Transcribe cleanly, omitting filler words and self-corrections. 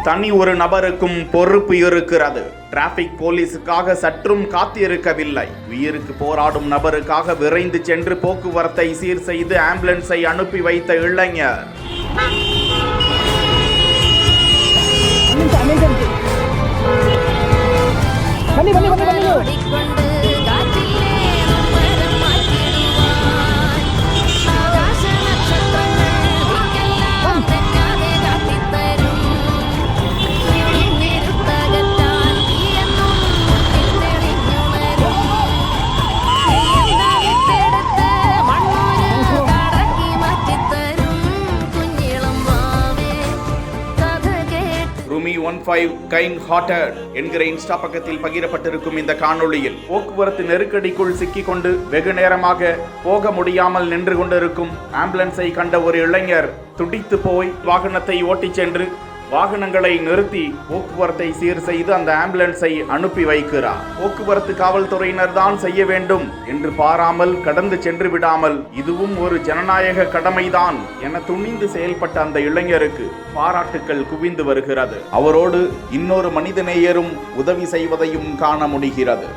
தனி ஒரு நபருக்கும் பொறுப்பு இருக்கிறது. டிராபிக் போலீஸுக்காக சற்றும் காத்திருக்கவில்லை. உயிருக்கு போராடும் நபருக்காக விரைந்து சென்று போக்குவரத்தை சீர் செய்து ஆம்புலன்ஸை அனுப்பி வைத்த இளைஞர். ரூமி 15 கைண்ட் ஹார்ட்டட் என்கிற இன்ஸ்டா பக்கத்தில் பகிரப்பட்டிருக்கும் இந்த காணொளியில் போக்குவரத்து நெருக்கடிக்குள் சிக்கிக்கொண்டு வெகு நேரமாக போக முடியாமல் நின்று கொண்டிருக்கும் ஆம்புலன்ஸை கண்ட ஒரு இளைஞர் துடித்து போய் வாகனத்தை ஓட்டிச் சென்று வாகனங்களை நிறுத்தி போக்குவரத்தை சீர் செய்து அந்த ஆம்புலன்ஸை அனுப்பி வைக்கிறார். போக்குவரத்து காவல்துறையினர் தான் செய்ய வேண்டும் என்று பாராமல் கடந்து சென்று விடாமல் இதுவும் ஒரு ஜனநாயக கடமைதான் என துணிந்து செயல்பட்ட அந்த இளைஞருக்கு பாராட்டுக்கள் குவிந்து வருகிறது. அவரோடு இன்னொரு மனிதநேயரும் உதவி செய்வதையும் காண முடிகிறது.